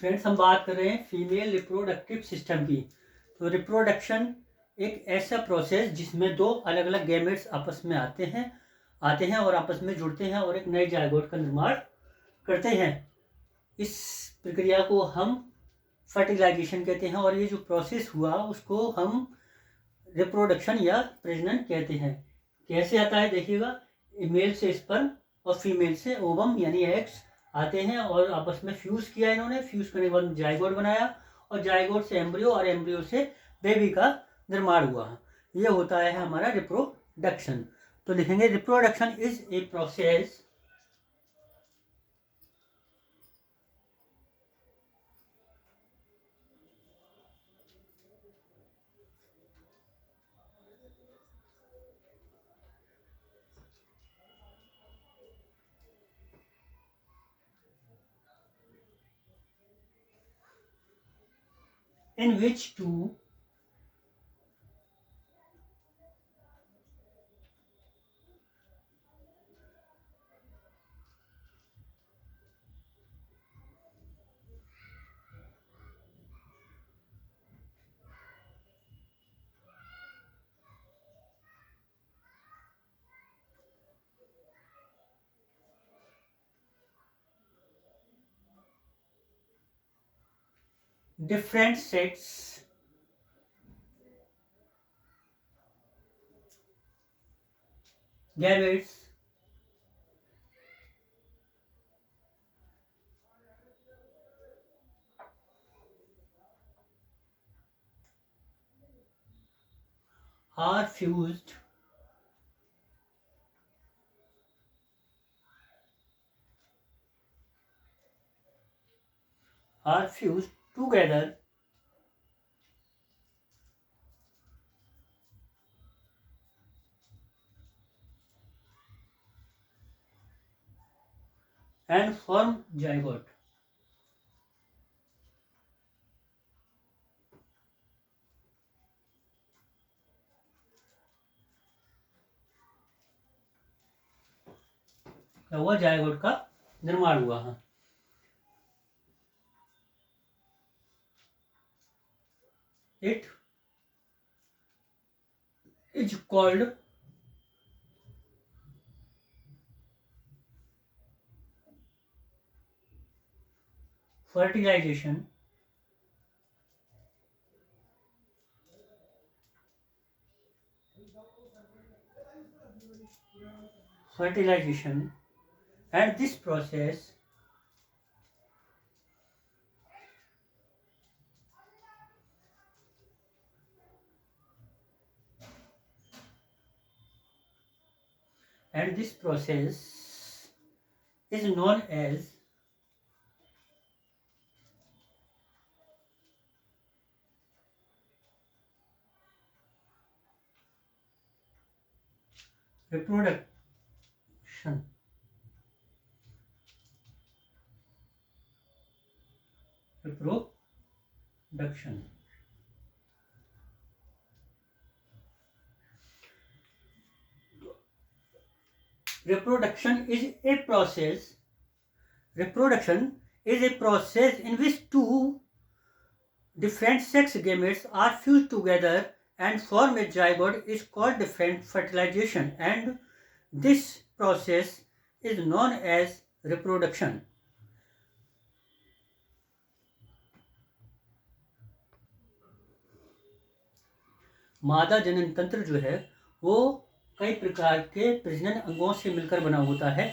Friends, हम बात कर रहे हैं फीमेल रिप्रोडक्टिव सिस्टम की। तो रिप्रोडक्शन एक ऐसा प्रोसेस जिसमें दो अलग अलग गैमेट्स आपस में आते हैं और आपस में जुड़ते हैं और एक नए जायगोट का निर्माण करते हैं। इस प्रक्रिया को हम फर्टिलाइजेशन कहते हैं और ये जो प्रोसेस हुआ उसको हम रिप्रोडक्शन या प्रजनन कहते हैं। कैसे आता है देखिएगा, मेल से स्पर्म और फीमेल से ओवम यानी एग्स आते हैं और आपस में फ्यूज किया इन्होंने। फ्यूज करने के बाद जाइगोट बनाया और जाइगोट से एम्ब्रियो और एम्ब्रियो से बेबी का निर्माण हुआ। ये होता है हमारा रिप्रोडक्शन। तो लिखेंगे reproduction is a process in which two different sets gametes are fused together and form zygote. क्या हुआ? जायगोट का निर्माण हुआ है। It is called fertilization fertilization and this process is known as reproduction. Reproduction. Reproduction is a process. Reproduction is a process in which two different sex gametes are fused together and form a zygote is called different fertilization, and this process is known as reproduction. मादा जनन तंत्र जो है वो कई प्रकार के प्रजनन अंगों से मिलकर बना होता है।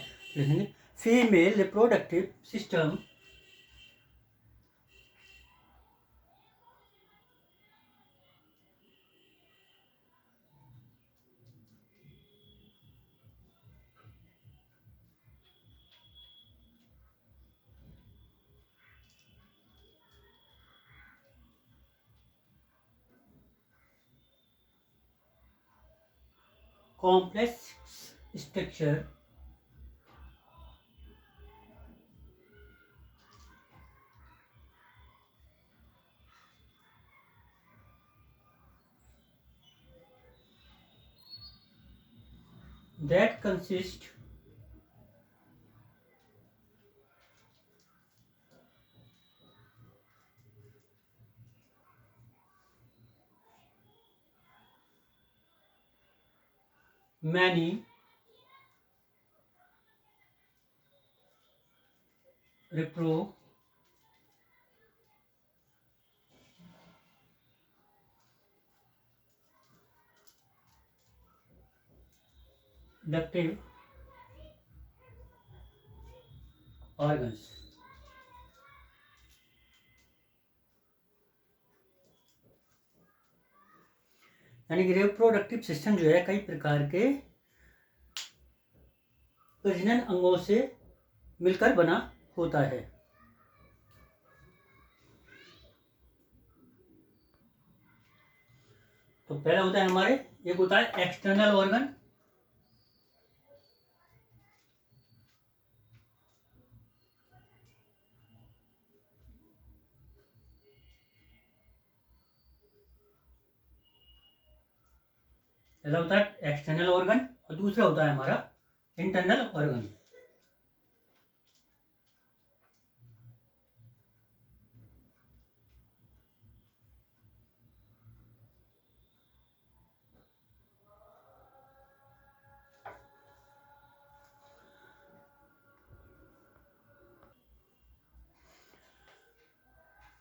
Female reproductive system complex structure that consists many reproductive organs। यानी कि रिप्रोडक्टिव सिस्टम जो है कई प्रकार के प्रजनन अंगों से मिलकर बना होता है। तो पहला होता है हमारे, एक होता है एक्सटर्नल ऑर्गन। पहला होता है एक्सटर्नल ऑर्गन और दूसरा होता है हमारा इंटरनल ऑर्गन।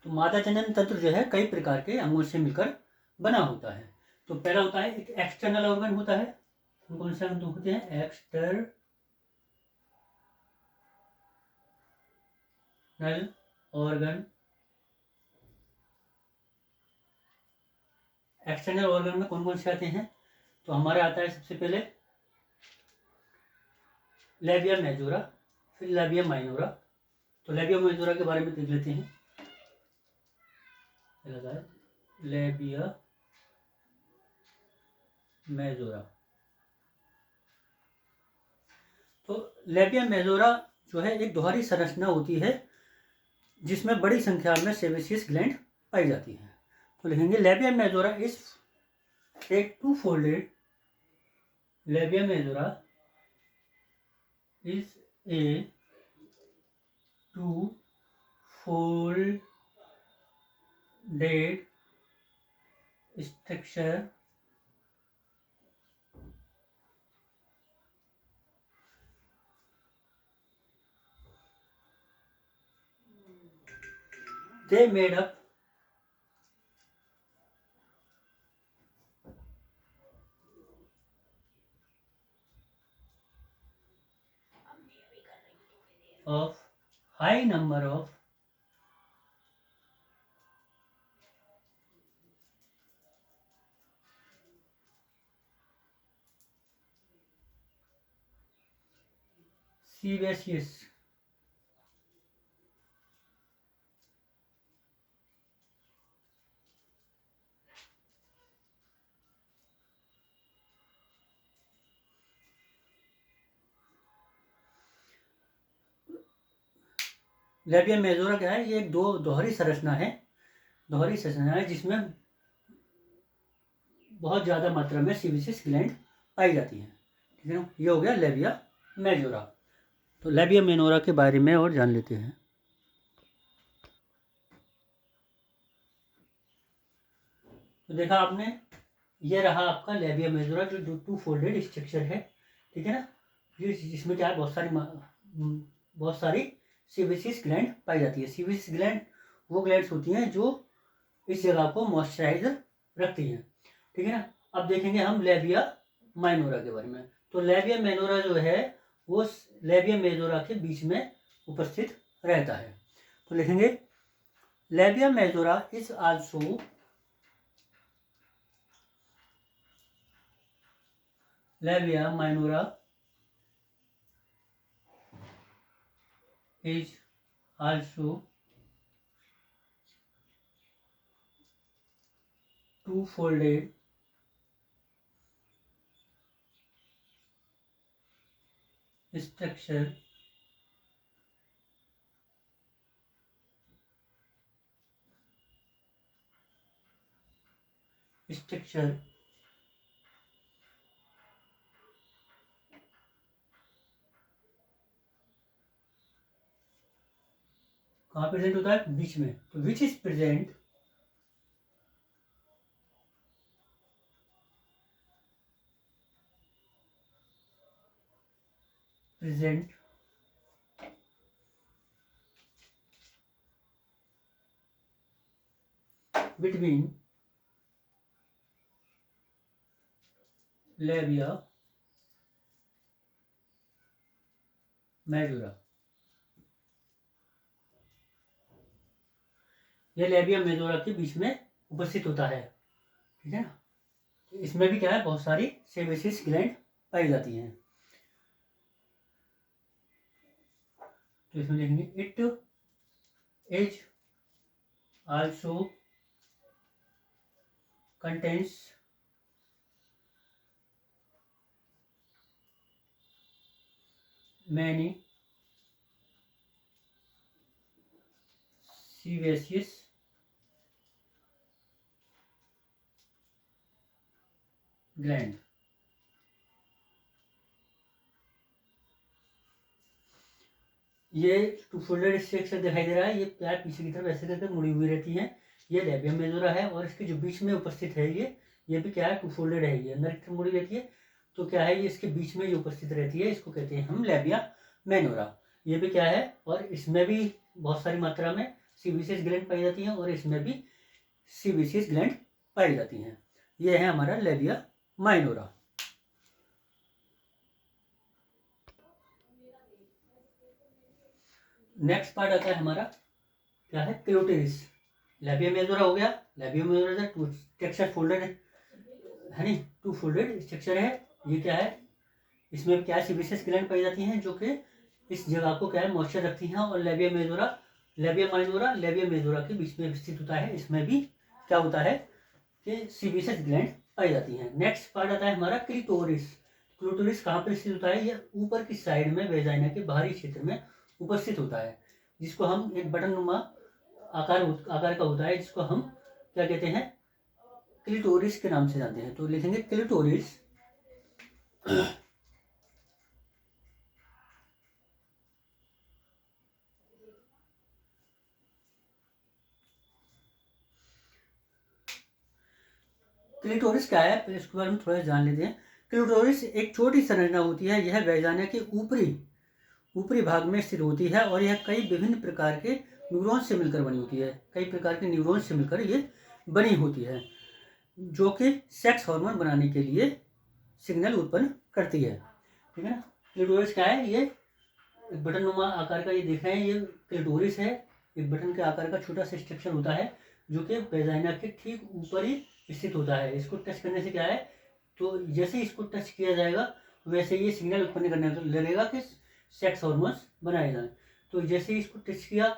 तो मादा जनन तंत्र जो है कई प्रकार के अंगों से मिलकर बना होता है। तो पहला होता है एक एक्सटर्नल ऑर्गन होता है। कौन से अंग होते हैं? External organ. एक्सटर्नल ऑर्गन में कौन कौन से आते हैं? तो हमारे आता है सबसे पहले लेबिया मेजोरा, फिर लेबिया माइनोरा। तो लेबिया मेजोरा के बारे में देख लेते हैं। Labia majora. तो लेबिया मेजोरा जो है एक दोहरी संरचना होती है जिसमें बड़ी संख्या में सेबेसियस ग्लैंड पाई जाती है। तो लिखेंगे लेबिया मेजोरा इज एक two folded, labia majora is a two-folded structure they made up of high number of sebaceous labia majora क्या है? ये एक दोहरी संरचना है। दोहरी संरचना है जिसमें बहुत ज़्यादा मात्रा में सीबेसियस ग्लैंड पाई जाती है। ठीक है ना? ये हो गया लेबिया मेजोरा। तो लेबिया मेनोरा के बारे में और जान लेते हैं। तो देखा आपने, ये रहा आपका लेबिया मेजोरा जो टू फोल्डेड स्ट्रक्चर है। ठीक है ना? जिसमें क्या है, बहुत सारी सीबेसियस ग्लैंड पाई जाती है। सीबेसियस ग्लैंड वो ग्लैंड्स होती हैं जो इस जगह को मॉइस्चराइज रखती हैं। ठीक है ना? अब देखेंगे हम लेबिया माइनोरा के बारे में। तो लेबिया माइनोरा जो है वो लेबिया मेजोरा के बीच में उपस्थित रहता है। तो लिखेंगे labia majora is also labia minora is also two-folded structure कहाँ प्रेजेंट होता है? बीच में। तो which is present present between labia majora। यह लेबिया मेजोरा के बीच में उपस्थित होता है, ठीक है ना। इसमें भी क्या है, बहुत सारी सेबेसियस ग्लैंड पाई जाती हैं। तो इसमें लिखेंगे it is also contains many sebaceous gland. ये टू फोल्डेड स्ट्रक्चर दिखाई दे रहा है, ये पैर पीछे की तरफ ऐसे करके मुड़ी हुई रहती है। ये लेबिया मेजोरा है और इसके जो बीच में उपस्थित है ये भी क्या है, टू फोल्डेड है। ये अंदर की तरफ मुड़ी रहती है, तो क्या है, ये इसके बीच में जो उपस्थित रहती है इसको कहते हैं हम लेबिया मेनोरा। ये भी क्या है, और इसमें भी बहुत सारी मात्रा में सीबीसीएस ग्लैंड पाई जाती हैं और इसमें भी सीबीसीएस ग्लैंड पाई जाती हैं। ये है हमारा लेबिया माइनोरा। नेक्स्ट पार्ट आता है हमारा, क्या है, क्लोटेरिस। लेबिया मेजोरा हो गया, labia majora two structure folded है नहीं, टू फोल्डेड स्ट्रक्चर है। ये क्या है, इसमें क्या है, सीबीसीएस ग्लैंड पाई जाती हैं जो कि इस जगह को क्या है, मॉइस्चर रखती हैं। और लेबिया माइनोरा लेबिया मेजोरा के बीच में स्थित होता है। इसमें भी क्या होता है कि सीबीसीएस ग्लैंड पाई जाती हैं। नेक्स्ट पार्ट आता है हमारा क्लिटोरिस। क्लिटोरिस कहाँ पर स्थित होता है, यह ऊपर की साइड में वेजाइना के बाहरी क्षेत्र में उपस्थित होता है, जिसको हम एक बटन नुमा आकार का होता है, जिसको हम क्या कहते हैं, क्लिटोरिस के नाम से जानते हैं। तो लिखेंगे क्लिटोरिस क्लिटोरिस क्या है, फिर इसके बारे में थोड़ा जान लेते हैं। क्लिटोरिस एक छोटी संरचना होती है। यह वैजाना के ऊपरी भाग में स्थित होती है और यह कई विभिन्न प्रकार के न्यूरॉन से मिलकर बनी होती है। कई प्रकार के न्यूरॉन से मिलकर ये बनी होती है, जो कि सेक्स हार्मोन बनाने के लिए सिग्नल उत्पन्न करती है, ठीक है ना। क्लिटोरिस क्या है, ये बटन नुमा आकार का, ये देख रहे हैं, ये क्लिटोरिस है। एक बटन के आकार का छोटा सा स्ट्रक्चर होता है जो कि वेजाइना के ठीक ऊपर ही स्थित होता है। इसको टच करने से क्या है, तो जैसे इसको टच किया जाएगा वैसे ये सिग्नल उत्पन्न करने लगेगा कि सेक्स हार्मोन्स बनाए जाए। तो जैसे ही इसको टच किया,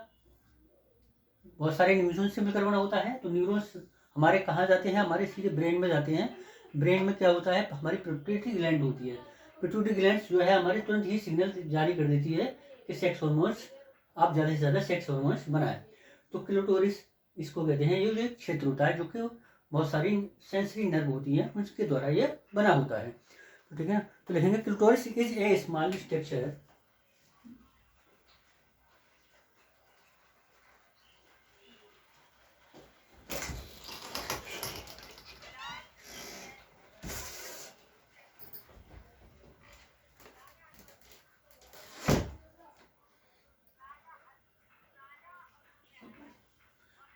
बहुत सारे न्यूरॉन्स से मिलकर बना होता है। तो न्यूरॉन्स हमारे कहाँ जाते हैं, हमारे सीधे ब्रेन में जाते हैं। ब्रेन में क्या होता है, हमारी पिट्यूटरी ग्लैंड होती है। पिट्यूटरी ग्लैंड जो है हमारे तुरंत ही सिग्नल जारी कर देती है कि सेक्स हार्मोन्स, आप ज़्यादा से ज़्यादा सेक्स हार्मोन्स बनाएं। तो क्लिटोरिस इसको कहते हैं। ये एक क्षेत्र होता है जो कि बहुत सारी सेंसरी नर्व होती हैं, उसके द्वारा ये बना होता है। तो ठीक है ना, तो लिखेंगे clitoris is a small structure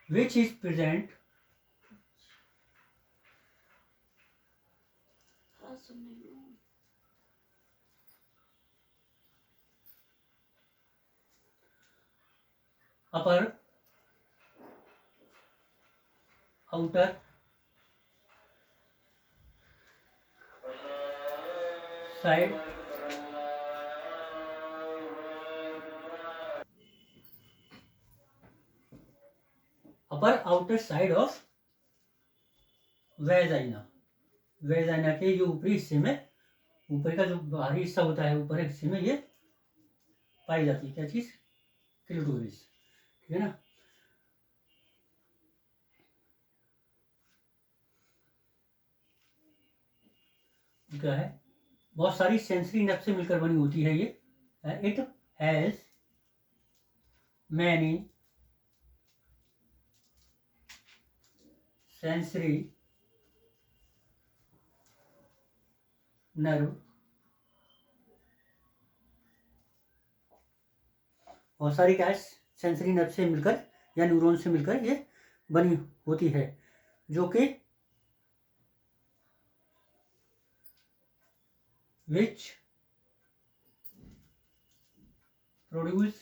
which is present upper, outer, side, upper outer side of vagina. Vagina के जो ऊपरी हिस्से में, ऊपर का जो बाहरी हिस्सा होता है, ऊपर हिस्से में ये पाई जाती है क्या चीज, क्लिटोरिस, ठीक है ना। क्या है, बहुत सारी सेंसरी नर्व से मिलकर बनी होती है ये। It has many sensory nerve और सारी क्या है, सेंसरी नर्व से मिलकर या न्यूरॉन से मिलकर ये बनी होती है, जो कि which produce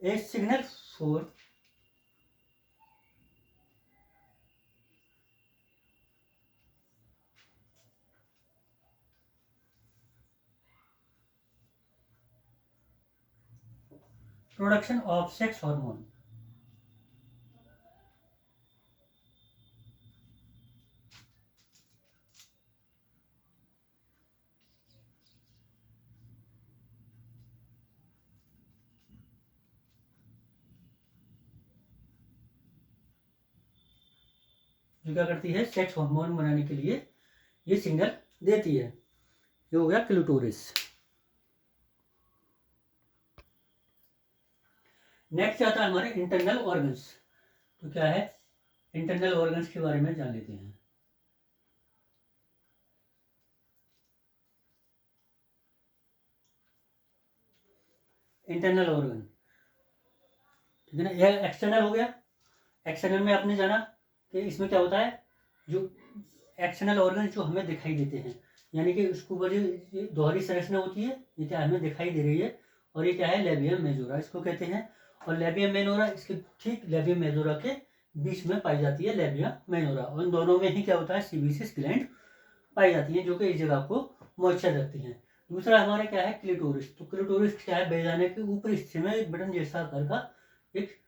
a signal for production of sex hormone। जो क्या करती है, सेक्स हार्मोन बनाने के लिए ये सिग्नल देती है। ये हो गया क्लिटोरिस। नेक्स्ट आता है हमारे इंटरनल ऑर्गन्स। तो क्या है, इंटरनल ऑर्गन्स के बारे में जान लेते हैं। इंटरनल ऑर्गन, ठीक है ना, यह एक्सटर्नल हो गया। एक्सटर्नल में आपने जाना कि इसमें क्या होता है, जो एक्सटर्नल ऑर्गन जो हमें दिखाई देते हैं, यानी कि उसको ऊपर जो दोहरी संरचना होती है, ये क्या हमें दिखाई दे रही है, और ये क्या है, लेबियम मेजोरा इसको कहते हैं। और लेबियम मेनोरा इसके ठीक लेबियम मेजोरा के बीच में पाई जाती है लेबियम मेनोरा, और इन दोनों में ही क्या होता है, सीबीसीएस ग्लैंड पाई जाती है, जो कि इस जगह को मॉइस्चर रखती हैं। दूसरा हमारा क्या है, क्लिटोरिस। तो क्लिटोरिस क्या है, बेजाने के ऊपरी हिस्से में एक बटन जैसा आकार का एक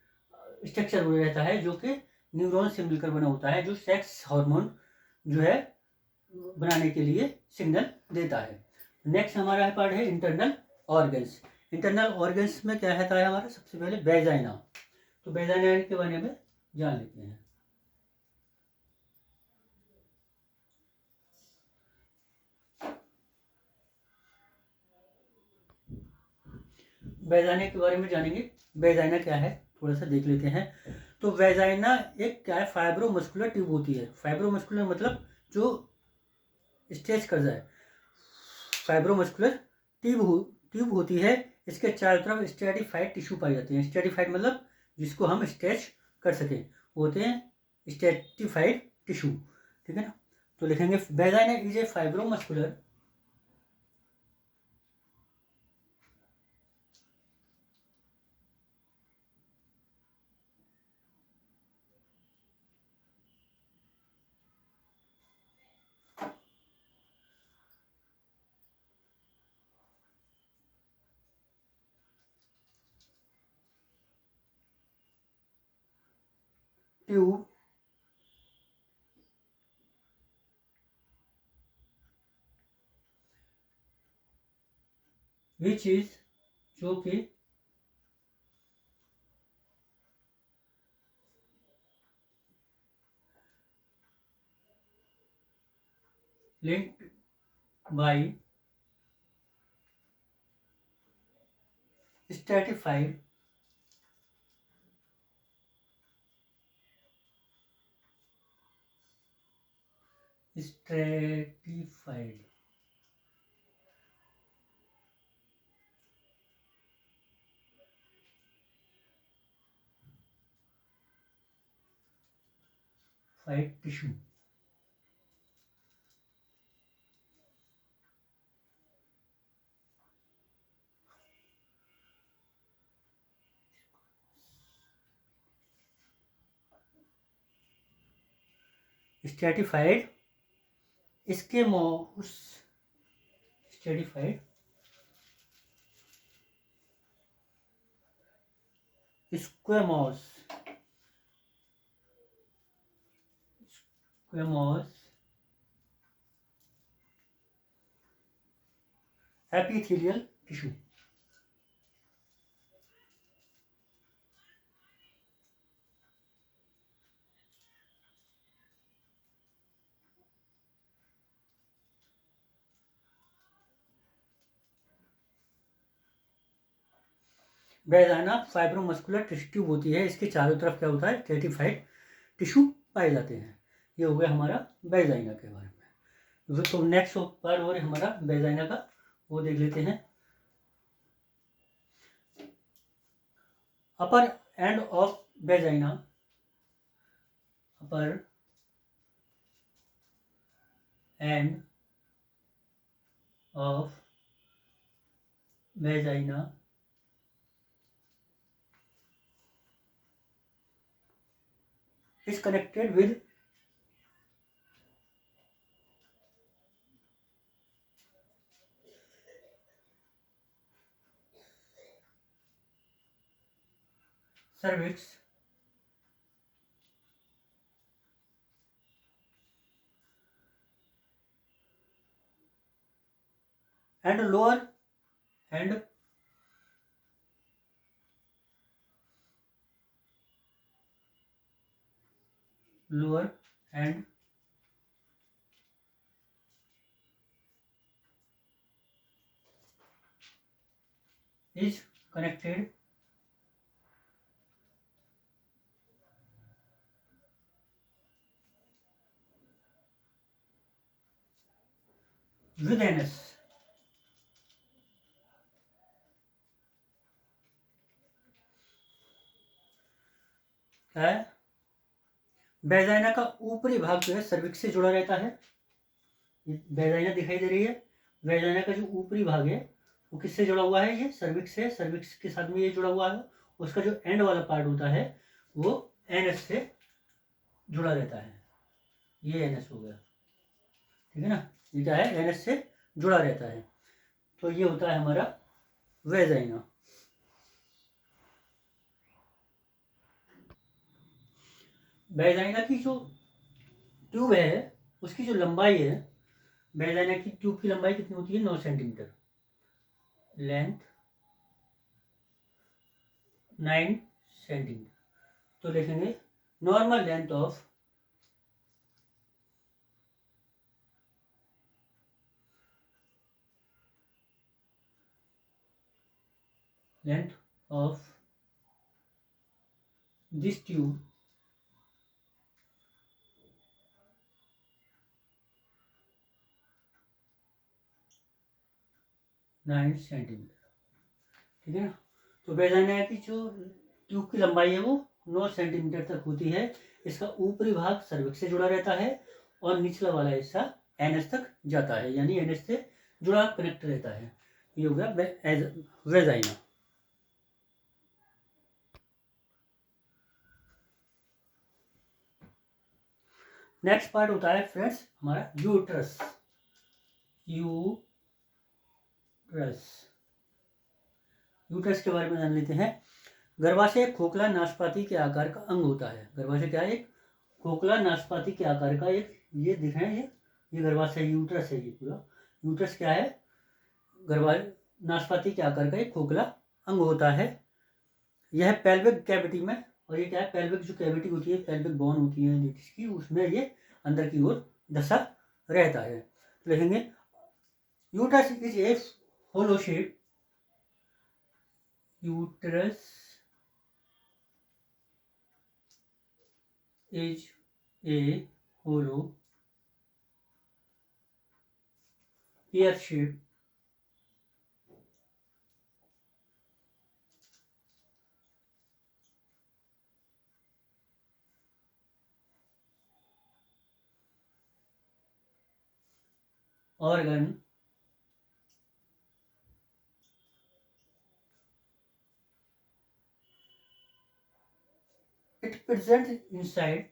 स्ट्रक्चर रहता है, जो कि न्यूरॉन से मिलकर बना होता है, जो सेक्स हार्मोन जो है बनाने के लिए सिग्नल देता है। नेक्स्ट हमारा पार्ट है इंटरनल ऑर्गन्स। इंटरनल ऑर्गन्स में क्या रहता है हमारा, सबसे पहले वेजाइना। तो वेजाइना के बारे में जान लेते हैं। वेजाइना के बारे में जानेंगे। वेजाइना क्या है थोड़ा सा देख लेते हैं। तो वेजाइना एक क्या है, फाइब्रोमस्कुलर ट्यूब होती है। फाइब्रोमस्कुलर मतलब जो स्ट्रेच कर जाए, फाइब्रोमस्कुलर ट्यूब होती है। इसके चारों तरफ स्ट्रेटिफाइड टिश्यू पाई जाती है। स्ट्रेटिफाइड मतलब जिसको हम स्ट्रेच कर सकें, होते हैं स्ट्रेटिफाइड टिश्यू, ठीक है ना। तो लिखेंगे vagina is a fibromuscular tube which is, जो कि linked by stratified stratified fight tissue। Stratified squamous, stratified squamous, squamous epithelial tissue. Vagina fibromuscular tissue होती है। इसके चारों तरफ क्या होता है, स्ट्रेटिफाइड टिश्यू पाए जाते हैं। ये हो गया हमारा वेजाइना के बारे में। तो नेक्स्ट पार्ट और हमारा वेजाइना का, वो देख लेते हैं। Upper end of vagina, upper end of vagina is connected with cervix and lower and lower and is connected with anus। क्या है? वेजाइना का ऊपरी भाग जो है सर्विक्स से जुड़ा रहता है। ये वेजाइना दिखाई दे रही है। वेजाइना का जो ऊपरी भाग है वो किससे जुड़ा हुआ है? ये सर्विक्स से, सर्विक्स के साथ में ये जुड़ा हुआ है। उसका जो एंड वाला पार्ट होता है वो एनएस से जुड़ा रहता है। ये एनएस हो गया, ठीक है ना। ये क्या है? एनएस से जुड़ा रहता है। तो ये होता है हमारा वेजाइना। वेजाइना की जो ट्यूब है उसकी जो लंबाई है, वेजाइना की ट्यूब की लंबाई कितनी होती है? 9 सेंटीमीटर। Length 9 centimetre. तो लिखेंगे normal length of this tube 9 centimetre, ठीक है ना। तो वेजाइना की जो ट्यूब की लंबाई है वो 9 सेंटीमीटर तक होती है। इसका ऊपरी भाग सर्विक्स से जुड़ा रहता है और निचला वाला हिस्सा एनएस तक जाता है, यानी एनएस से जुड़ा कनेक्ट रहता है। ये हो गया वेजाइना। नेक्स्ट पार्ट होता है फ्रेंड्स हमारा यूट्रस। यूट्रस के बारे में जान लेते हैं। गर्भाशय एक खोखला नाशपाती के आकार का अंग होता है। गर्भाशय क्या है? एक खोखला नाशपाती के आकार का एक, ये दिख रहे हैं, ये गर्भाशय यूट्रस है। ये पूरा यूट्रस क्या है? नाशपाती के आकार का एक खोखला अंग होता है। यह पेल्विक कैविटी में, और ये क्या है? पेल्विक जो कैविटी होती है, पेल्विक बोन होती है जिसकी, उसमें ये अंदर की ओर धसा रहता है। तो लिखेंगे uterus is a hollow shape, uterus is a hollow pear shape organ it presents inside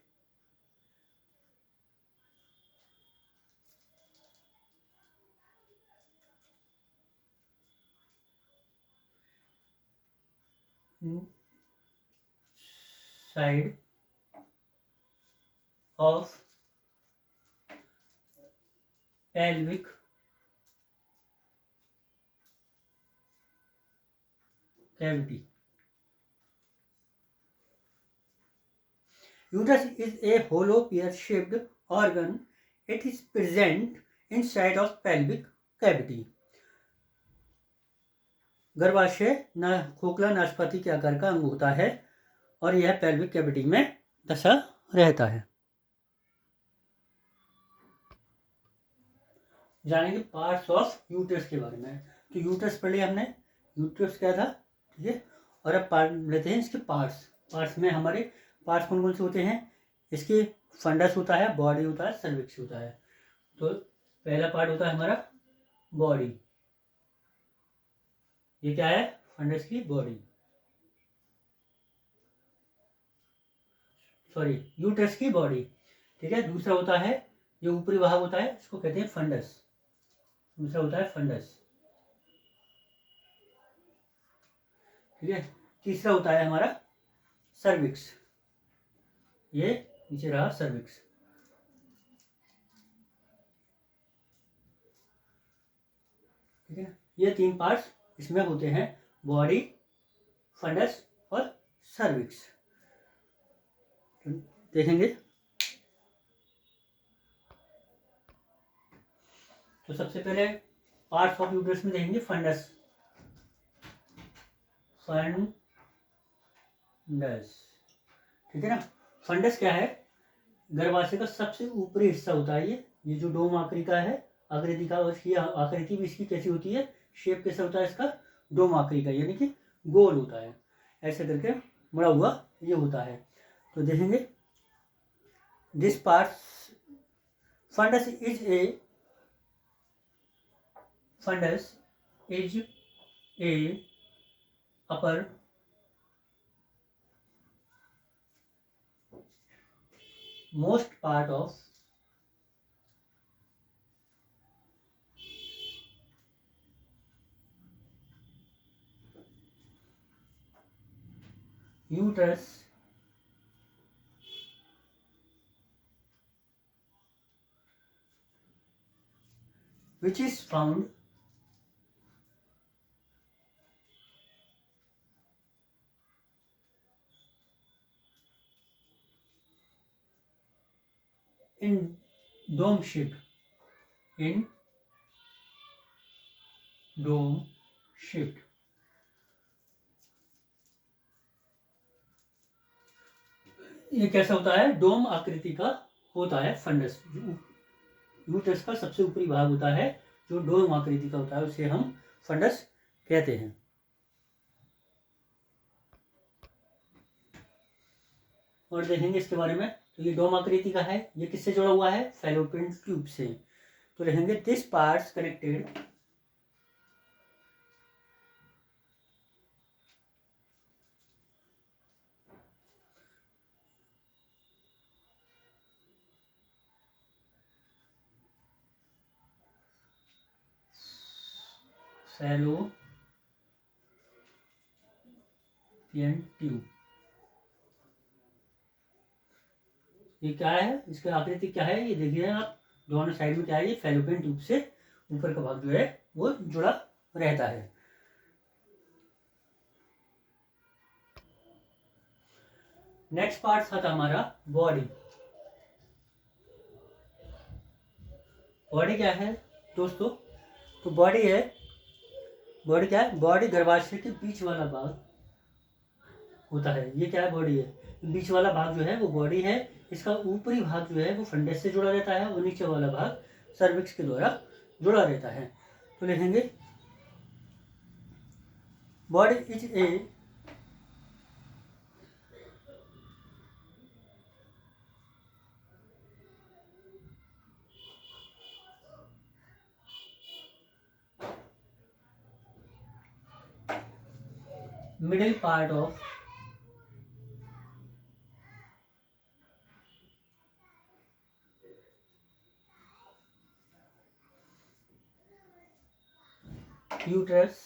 side of pelvic cavity। Uterus is a hollow pear-shaped organ. It is present inside of pelvic cavity। गर्भाशय खोखला नाशपाती के आकार का अंग होता है और यह पेल्विक कैविटी में धसा रहता है। जानेंगे पार्ट्स ऑफ यूट्रस के बारे में। तो यूट्रस पढ़ लिया हमने, यूट्रस क्या था, ठीक है। और अब पार्ट लेते हैं इसके पार्ट्स। पार्ट्स में हमारे पार्ट्स कौन कौन से होते हैं, इसके फंडस होता है, बॉडी होता है, सर्विक्स होता है। तो पहला पार्ट होता है हमारा बॉडी। ये क्या है, फंडस की बॉडी, सॉरी यूट्रस की बॉडी, ठीक है। दूसरा होता है जो ऊपरी भाग होता है, इसको कहते हैं फंडस। दूसरा होता है फंडस, ठीक है। तीसरा होता है हमारा सर्विक्स, ये नीचे रहा सर्विक्स, ठीक है। ये तीन पार्ट्स इसमें होते हैं, बॉडी, फंडस और सर्विक्स। देखेंगे तो सबसे पहले पार्ट्स ऑफ यूट्रस में देखेंगे फंडस। फंडस, ठीक है ना। फंडस क्या है, गर्भाशय का सबसे ऊपरी हिस्सा होता है। ये जो डोम आकृति का है, आकृति का, और इसकी आकृति भी इसकी कैसी होती है, शेप कैसा होता है इसका, डोम आकृति का, यानी कि गोल होता है, ऐसे करके मुड़ा हुआ ये होता है। तो देखेंगे this part fundus is a upper most part of uterus which is found in dome shape, in dome shaped, ये कैसा होता है, डोम आकृति का होता है फंडस। यूट्रस का सबसे ऊपरी भाग होता है जो डोम आकृति का होता है, उसे हम फंडस कहते हैं। और देखेंगे इसके बारे में, तो ये डोम आकृति का है, ये किससे जुड़ा हुआ है, फैलोपियन ट्यूब से। तो देखेंगे this parts connected fallopian tube. ये क्या है, इसकी आकृति क्या है, ये देखिए आप दोनों साइड में क्या है, ये फैलोपियन ट्यूब से ऊपर का भाग जो है वो जुड़ा रहता है। नेक्स्ट पार्ट था हमारा बॉडी। बॉडी क्या है दोस्तों, तो बॉडी है, बॉडी क्या है, बॉडी गर्भाशय के बीच वाला भाग होता है। ये क्या है, बॉडी है, बीच वाला भाग जो है वो बॉडी है। इसका ऊपरी भाग जो है वो फंडस से जुड़ा रहता है, और नीचे वाला भाग सर्विक्स के द्वारा जुड़ा रहता है। तो लिखेंगे body is a middle part of uterus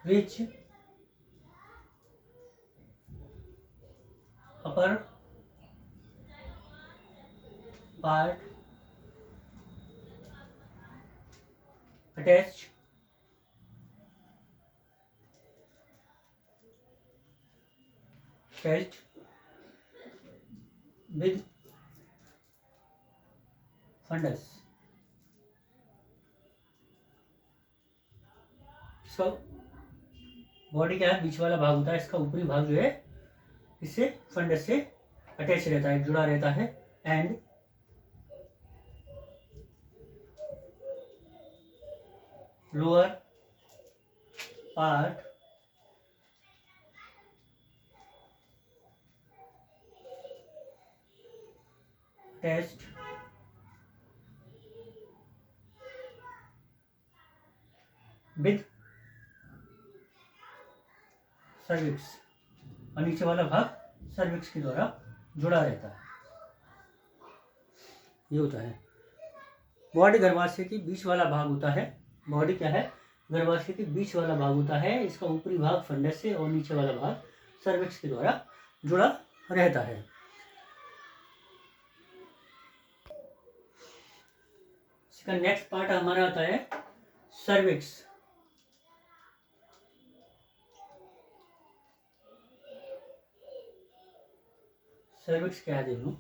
which upper part attached with fundus। इसका बॉडी क्या है, बीच वाला भाग होता है, इसका ऊपरी भाग जो है इससे फंडस से अटैच रहता है, जुड़ा रहता है। And lower part test with cervix, और नीचे वाला भाग सर्विक्स के द्वारा जुड़ा रहता है। ये होता है बॉडी। गर्भाशय के बीच वाला भाग होता है, बॉडी क्या है, गर्भाशय के बीच वाला भाग होता है, इसका ऊपरी भाग फंडस से और नीचे वाला भाग सर्विक्स के द्वारा जुड़ा रहता है। इसका नेक्स्ट पार्ट हमारा आता है सर्विक्स। सर्विक्स क्या है, देखो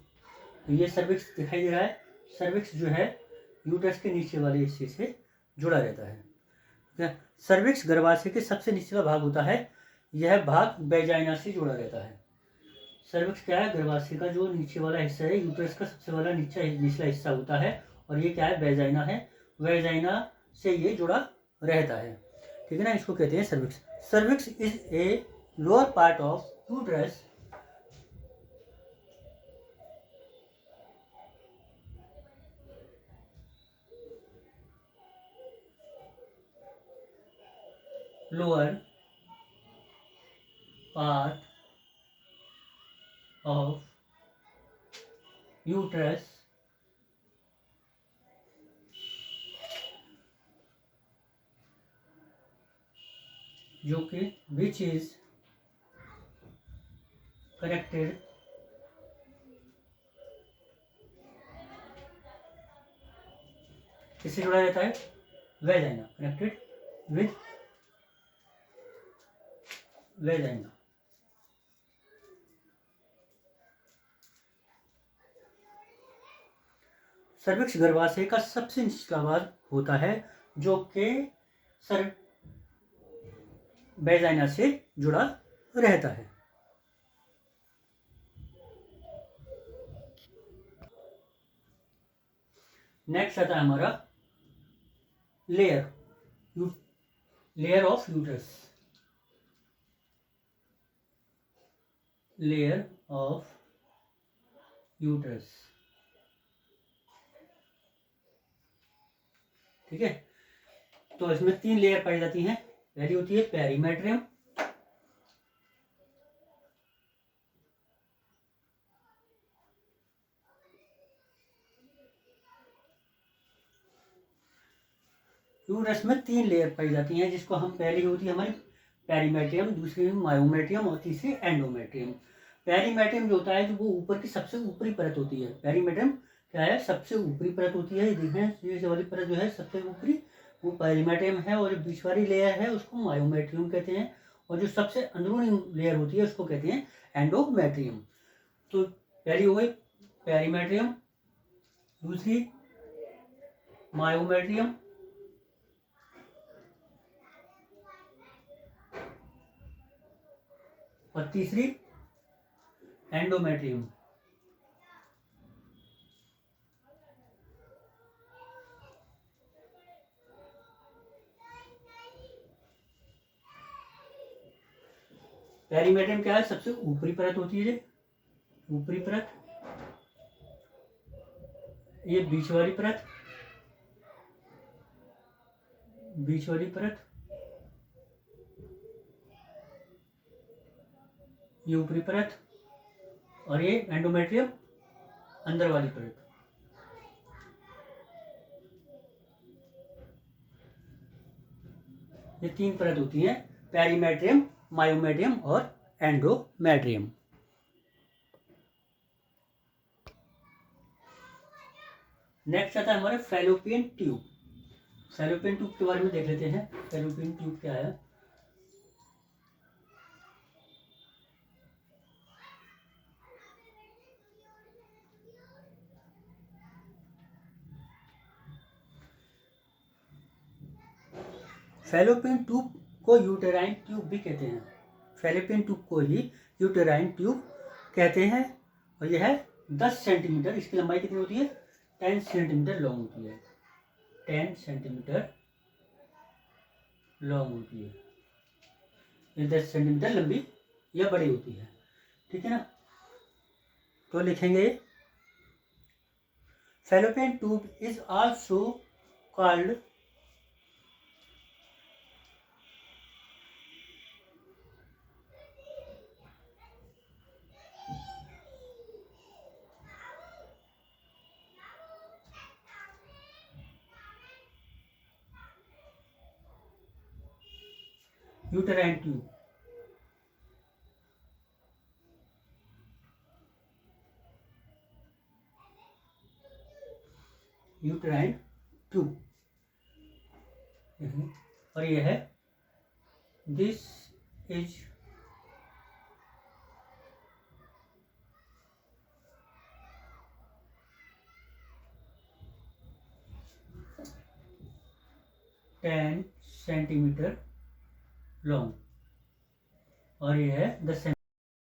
तो ये सर्विक्स दिखाई दे रहा है। सर्विक्स जो है यूट्रस के नीचे वाले हिस्से से जुड़ा रहता है। सर्विक्स गर्भाशय के सबसे निचला भाग होता है, यह भाग वेजाइना से जुड़ा रहता है। सर्विक्स क्या है, गर्भाशय का जो नीचे वाला हिस्सा है, यूट्रस का सबसे वाला निचला हिस्सा होता है, और ये क्या है, वेजाइना है। वेजाइना से ये जुड़ा रहता है, ठीक है ना, इसको कहते हैं cervix. Cervix is a lower part of uterus lower part of uterus जो कि which is connected किससे जुड़ा रहता है, vagina, connected with vagina. Cervix गर्भाशय का सबसे निचला भाग होता है जो कि वेजाइना से जुड़ा रहता है। नेक्स्ट आता है हमारा layer of uterus. Layer of uterus, ठीक है। तो इसमें 3 लेयर पाई जाती हैं। पहली होती है पेरीमेट्रियम, यूट्रस में 3 लेयर पाई जाती हैं, जिसको हम, पहली होती है हमारी पेरीमेट्रियम, दूसरी मायोमेट्रियम और तीसरी एंडोमेट्रियम। पेरीमेट्रियम जो होता है, जो वो ऊपर की सबसे ऊपरी परत होती है। पेरीमेट्रियम क्या है, सबसे ऊपरी परत होती है। ये देखें, ये वाली परत जो है सबसे ऊपरी, वो पेरीमेट्रियम है, और जो बीच वाली लेयर है उसको मायोमेट्रियम कहते हैं, और जो सबसे अंदरूनी लेयर होती है उसको कहते हैं एंडोमेट्रियम। तो पहली हो गई पेरीमेट्रियम, दूसरी मायोमेट्रियम, और तीसरी एंडोमेट्रियम। पेरीमेट्रियम क्या है, सबसे ऊपरी परत होती है, ऊपरी परत, ये बीच वाली परत, बीच वाली परत, ये ऊपरी परत, और ये एंडोमेट्रियम अंदर वाली परत। ये 3 परत होती हैं, पेरीमेट्रियम, मायोमेट्रियम और एंडोमेट्रियम। नेक्स्ट आता है हमारे फैलोपियन ट्यूब। फैलोपियन ट्यूब के बारे में देख लेते हैं। फैलोपियन ट्यूब क्या है। फैलोपियन ट्यूब को यूटेराइन ट्यूब भी कहते हैं। फैलोपियन ट्यूब को ही यूटेराइन ट्यूब कहते हैं। और यह है 10 सेंटीमीटर, इसकी लंबाई कितनी होती है? 10 सेंटीमीटर लॉन्ग होती है। 10 सेंटीमीटर लॉन्ग होती है। ये 10 सेंटीमीटर लंबी या बड़ी होती है, ठीक है ना। तो लिखेंगे fallopian tube is also called uterine tube. Uterine tube. और यह है this is ten centimetre long और यह है 10